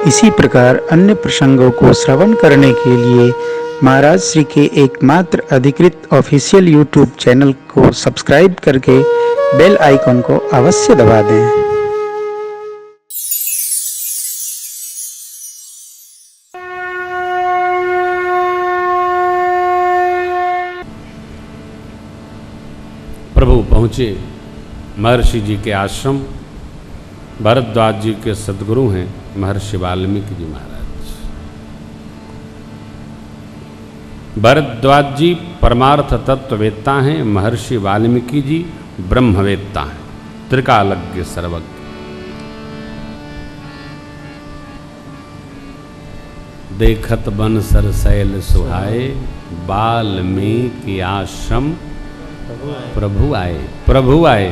इसी प्रकार अन्य प्रसंगों को श्रवण करने के लिए महाराज श्री के एकमात्र अधिकृत ऑफिशियल यूट्यूब चैनल को सब्सक्राइब करके बेल आइकन को अवश्य दबा दें। प्रभु पहुँचे महर्षि जी के आश्रम। भरद्वाज जी के सद्गुरु हैं महर्षि वाल्मीकि जी महाराज। भरद्वाज जी परमार्थ तत्ववेत्ता हैं, महर्षि वाल्मीकि जी ब्रह्मवेत्ता हैं, त्रिकालज्ञ सर्वज्ञ। देखत बन सरसैल सुहाए, वाल्मीकि आश्रम प्रभु आए। प्रभु आए।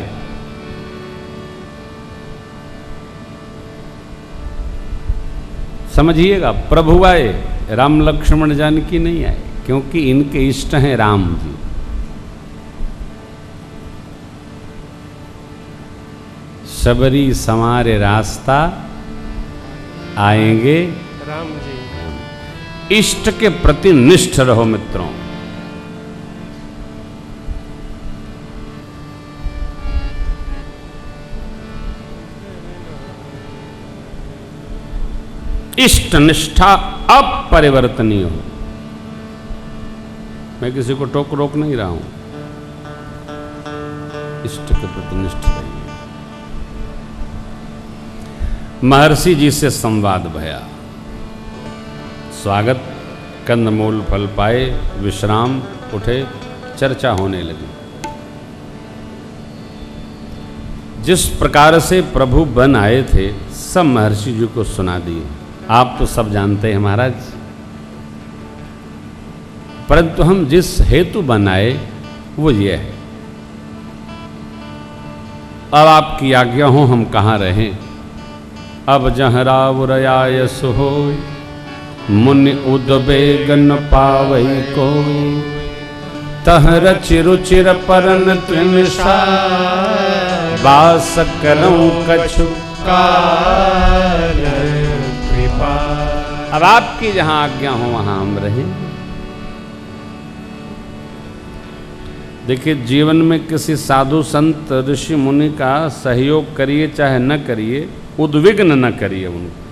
समझिएगा, प्रभु आए, राम लक्ष्मण जानकी नहीं आए, क्योंकि इनके इष्ट हैं राम जी। सबरी समारे रास्ता आएंगे राम जी। इष्ट के प्रति निष्ठ रहो मित्रों। इष्ट निष्ठा अपरिवर्तनीय हो। मैं किसी को टोक रोक नहीं रहा हूं, इष्ट के प्रति निष्ठ रहिए। महर्षि जी से संवाद भया। स्वागत, कंदमूल फल पाए, विश्राम, उठे, चर्चा होने लगी। जिस प्रकार से प्रभु बन आए थे सब महर्षि जी को सुना दिए। आप तो सब जानते हैं महाराज, परंतु हम जिस हेतु बनाए वो ये है। अब आपकी आज्ञा हो हम कहाँ रहें। अब जहाँ रावरयायस हो, मुनि उद्वेगन पावई को, तह रचि रुचिर परन त्रिनिशा, वास करऊं कछु काल। अब आपकी जहां आज्ञा हो वहां हम रहें। देखिए, जीवन में किसी साधु संत ऋषि मुनि का सहयोग करिए चाहे न करिए, उद्विग्न न करिए उनको।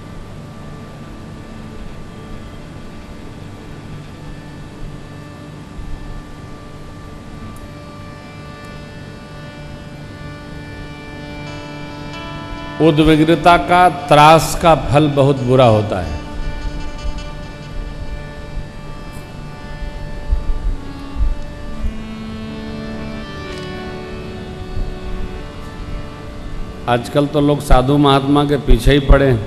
उद्विग्नता का, त्रास का फल बहुत बुरा होता है। आजकल तो लोग साधु महात्मा के पीछे ही पड़े हैं।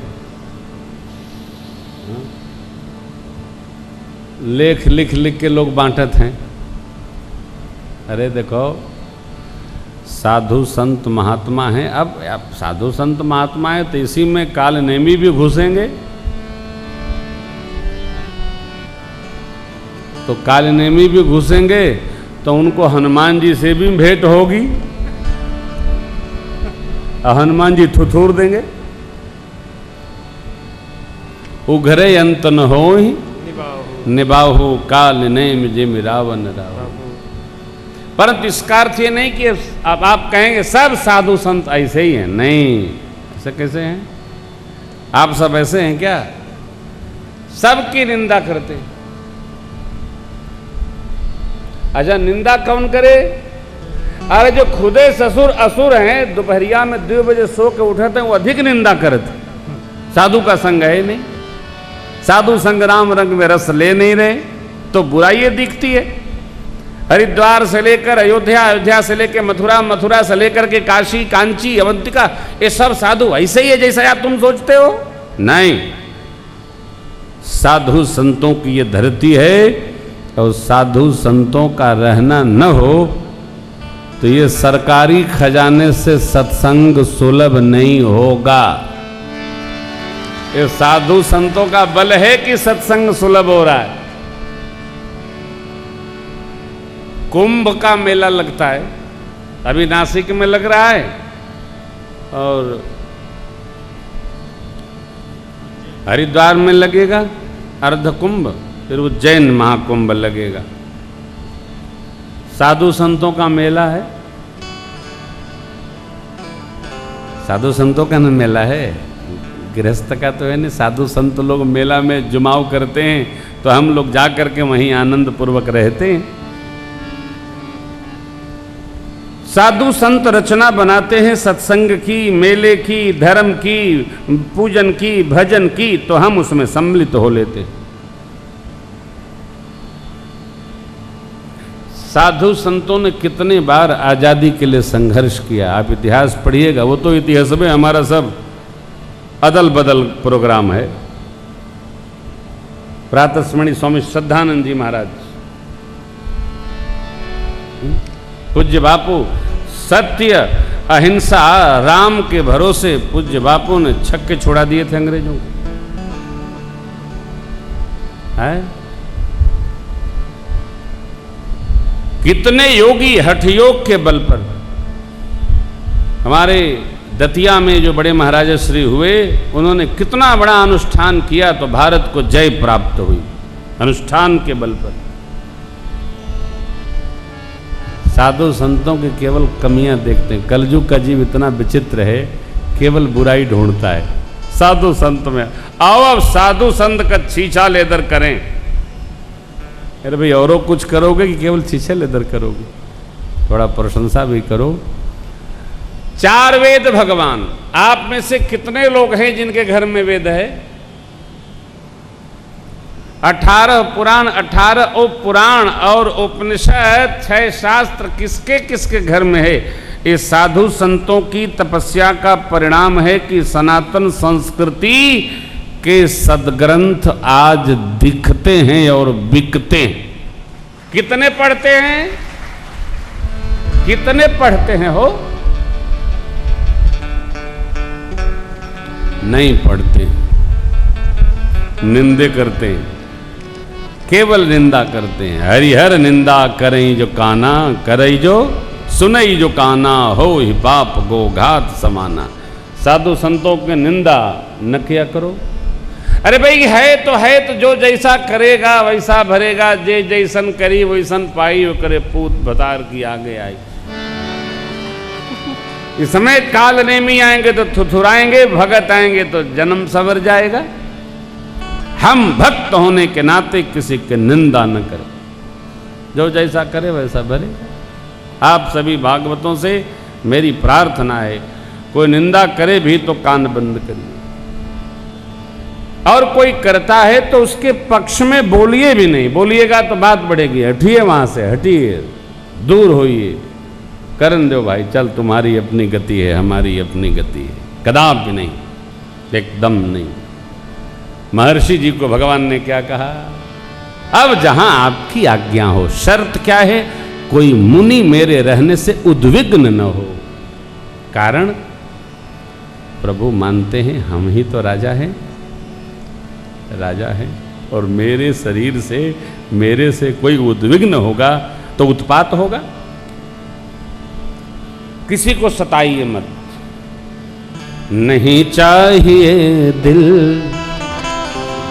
लेख लिख लिख के लोग बांटत हैं। अरे देखो, साधु संत महात्मा हैं। अब साधु संत महात्मा है तो इसी में काल नेमी भी घुसेंगे, तो काल नेमी भी घुसेंगे तो उनको हनुमान जी से भी भेंट होगी। हनुमान जी थुथूर देंगे। उघरे अंत न होहि, निबाहु काल नेम जिम रावण राव। परंतु इसका अर्थ ये नहीं कि अब आप कहेंगे सब साधु संत ऐसे ही हैं। नहीं, ऐसे कैसे हैं? आप सब ऐसे हैं क्या? सबकी निंदा करते। अच्छा, निंदा कौन करे? अरे जो खुदे ससुर असुर हैं, दोपहरिया में 2 बजे सो के उठते हैं, वो अधिक निंदा करते। साधु का संग है नहीं, साधु संग राम रंग में रस ले नहीं रहे, तो बुराई दिखती है। हरिद्वार से लेकर अयोध्या, अयोध्या से लेकर मथुरा, मथुरा से लेकर के काशी, कांची, अवंतिका, ये सब साधु ऐसे ही है जैसा आप तुम सोचते हो? नहीं, साधु संतों की ये धरती है, और साधु संतों का रहना न हो तो ये सरकारी खजाने से सत्संग सुलभ नहीं होगा। ये साधु संतों का बल है कि सत्संग सुलभ हो रहा है। कुंभ का मेला लगता है, अभी नासिक में लग रहा है, और हरिद्वार में लगेगा अर्ध कुंभ, फिर उज्जैन महाकुंभ लगेगा। साधु संतों का मेला है, साधु संतों का न मेला है, गृहस्थ का तो है नहीं। साधु संत लोग मेला में जुमाव करते हैं, तो हम लोग जा करके वहीं आनंद पूर्वक रहते हैं। साधु संत रचना बनाते हैं सत्संग की, मेले की, धर्म की, पूजन की, भजन की, तो हम उसमें सम्मिलित हो लेते हैं। साधु संतों ने कितने बार आजादी के लिए संघर्ष किया, आप इतिहास पढ़िएगा। वो तो इतिहास में हमारा सब अदल बदल प्रोग्राम है। प्रातस्मरणीय स्वामी श्रद्धानंद जी महाराज, पूज्य बापू, सत्य अहिंसा राम के भरोसे पूज्य बापू ने छक्के छोड़ा दिए थे अंग्रेजों को। कितने योगी हठ योग के बल पर, हमारे दतिया में जो बड़े महाराजा श्री हुए, उन्होंने कितना बड़ा अनुष्ठान किया तो भारत को जय प्राप्त हुई अनुष्ठान के बल पर। साधु संतों के केवल कमियां देखते हैं। कलयुग का जीव इतना विचित्र है, केवल बुराई ढूंढता है। साधु संत में आओ, अब साधु संत का छीछा लेदर करें। अरे भाई, औरों कुछ करोगे कि केवल छीछे लेदर करोगे? थोड़ा प्रशंसा भी करो। 4 वेद भगवान, आप में से कितने लोग हैं जिनके घर में वेद है? 18 पुराण, 18 उपपुराण और उपनिषद, 6 शास्त्र किसके किसके घर में है? ये साधु संतों की तपस्या का परिणाम है कि सनातन संस्कृति के सदग्रंथ आज दिखते हैं और बिकते हैं। कितने पढ़ते हैं? कितने पढ़ते हैं हो? नहीं पढ़ते, निंदे करते हैं, केवल निंदा करते हैं। हरिहर निंदा करई जो काना, करई जो सुनई जो काना, हो ही पाप गोघात समाना। साधु संतों के निंदा न किया करो। अरे भाई, है तो जो जैसा करेगा वैसा भरेगा, जे जैसन करी वैसन पाई, वो करे पूत भतार की आगे आई। इस समय काल नेमी आएंगे तो थुथुराएंगे, भगत आएंगे तो जन्म सवर जाएगा। हम भक्त होने के नाते किसी के निंदा न करें, जो जैसा करे वैसा भरे। आप सभी भागवतों से मेरी प्रार्थना है, कोई निंदा करे भी तो कान बंद करिए, और कोई करता है तो उसके पक्ष में बोलिए भी नहीं। बोलिएगा तो बात बढ़ेगी। हटिए वहां से, हटिए, दूर होइए। करन दो भाई, चल, तुम्हारी अपनी गति है, हमारी अपनी गति है। कदापि नहीं, एकदम नहीं। महर्षि जी को भगवान ने क्या कहा? अब जहां आपकी आज्ञा हो। शर्त क्या है? कोई मुनि मेरे रहने से उद्विग्न न हो। कारण प्रभु मानते हैं हम ही तो राजा हैं, राजा हैं, और मेरे शरीर से, मेरे से कोई उद्विग्न होगा तो उत्पात होगा। किसी को सताइए मत। नहीं चाहिए दिल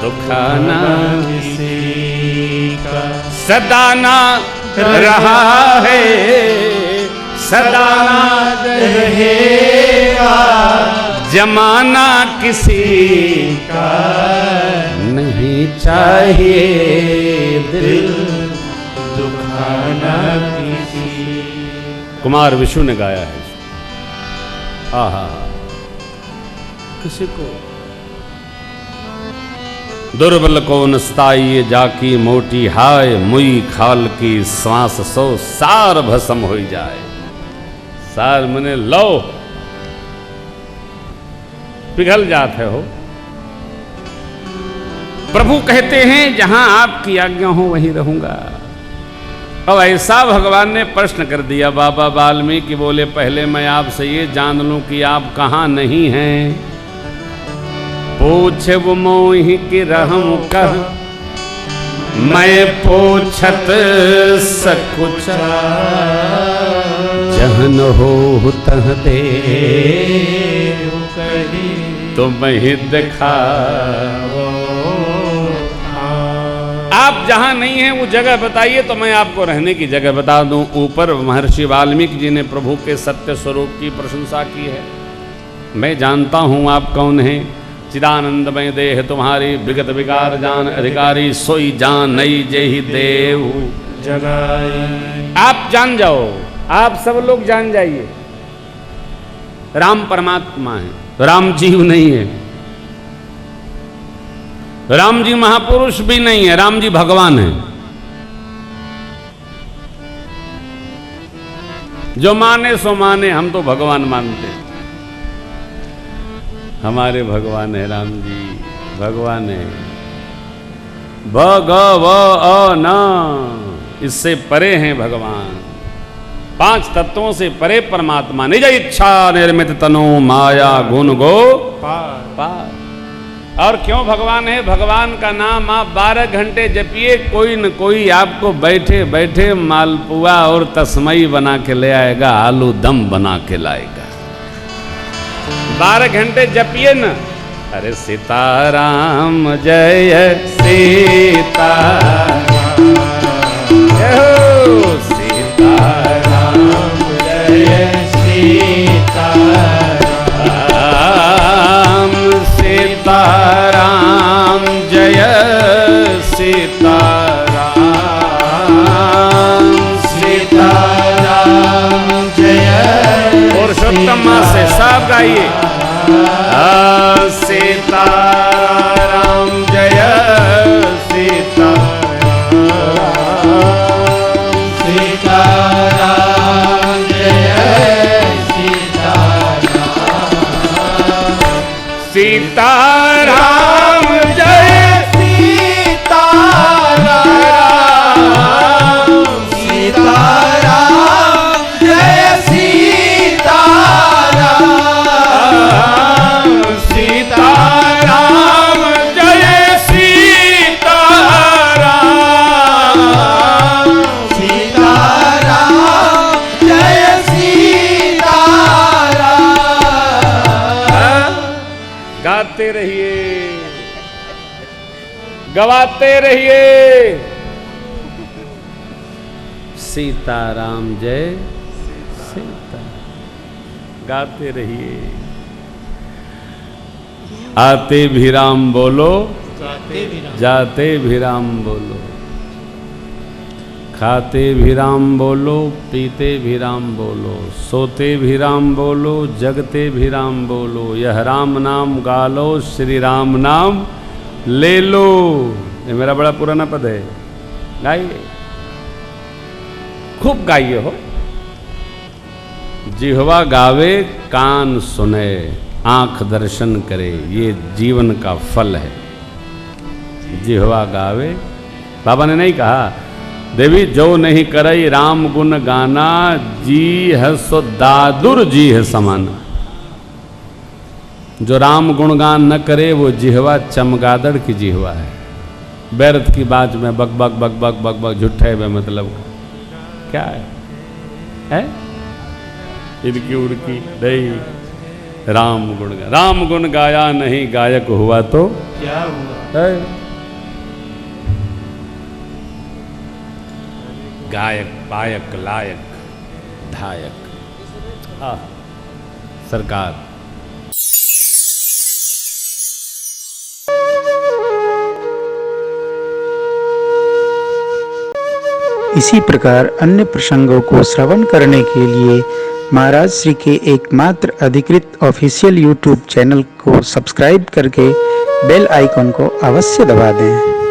दुखाना किसी का, सदाना रहा है, सदाना रहेगा, जमाना किसी का नहीं चाहिए दिल दुखाना किसी। कुमार विष्णु ने गाया है। आहा, किसी को दुर्बल को नस्ताइए जाकी मोटी, हाय मुई खाल की श्वास सो सार भस्म हो जाए। सार मने लो पिघल जाते हो। प्रभु कहते हैं जहां आपकी आज्ञा हो वहीं रहूंगा। अब ऐसा भगवान ने प्रश्न कर दिया। बाबा वाल्मीकि बोले, पहले मैं आपसे ये जान लूं कि आप कहां नहीं हैं। पूछे वो मोहि कि रहूं कह, मैं पूछत सकुचा, जहन हो तह दे तुम ही दिखाओ। आप जहां नहीं हैं वो जगह बताइए तो मैं आपको रहने की जगह बता दूं। ऊपर महर्षि वाल्मीकि जी ने प्रभु के सत्य स्वरूप की प्रशंसा की है। मैं जानता हूं आप कौन हैं। चिदानंदमय देह तुम्हारी विगत विकार जान अधिकारी, सोई जान नई जेहि देव जगाई। आप जान जाओ, आप सब लोग जान जाइए, राम परमात्मा है, राम जीव नहीं है। राम जी महापुरुष भी नहीं है, राम जी भगवान है। जो माने सो माने, हम तो भगवान मानते हैं। हमारे भगवान है राम जी, भगवान है। भगवान, इससे परे हैं भगवान। 5 तत्वों से परे परमात्मा। निज इच्छा निर्मित तनु माया गुण गो पार। और क्यों भगवान है? भगवान का नाम आप 12 घंटे जपिए, कोई न कोई आपको बैठे बैठे मालपुआ और तस्मई बना के ले आएगा, आलू दम बना के लाएगा। 12 घंटे जपिए न। अरे सीताराम जय सीताराम, जय हो सीताराम जय सीताराम, सीताराम जय सीताराम, सीताराम जय। पुरुषोत्तम मास से सब गाइए। सीताराम जय सीताराम, सीताराम जय सीताराम, सीताराम जय सीताराम, सीताराम जय सीताराम, सीताराम जय सीताराम, सीताराम जय सीताराम। गाते रहिए, गवाते रहिए। सीताराम जय सीता, गाते रहिए। आते भी राम बोलो, जाते भी राम बोलो, खाते भी राम बोलो, पीते भी राम बोलो, सोते भी राम बोलो, जगते भी राम बोलो। यह राम नाम गा लो, श्री राम नाम ले लो। ये मेरा बड़ा पुराना पद है, गाइए, खूब गाइए हो। जिह्वा गावे कान सुने, आंख दर्शन करे, ये जीवन का फल है। जिह्वा गावे, बाबा ने नहीं कहा देवी जो नहीं करई राम गुण गाना, जी है सो दादुर जी है समाना। जो राम गुणगान न करे वो जिह्वा चमगादड़ की जिह्वा है। व्यर्थ की बात में बक बक बक बक बक बक झूठे में मतलब क्या है? इनकी उड़की नहीं। राम गुण गाया नहीं, गायक हुआ तो क्या हुआ? है? गायक पायक लायक धायक। सरकार इसी प्रकार अन्य प्रसंगों को श्रवण करने के लिए महाराज श्री के एकमात्र अधिकृत ऑफिशियल यूट्यूब चैनल को सब्सक्राइब करके बेल आइकन को अवश्य दबा दें।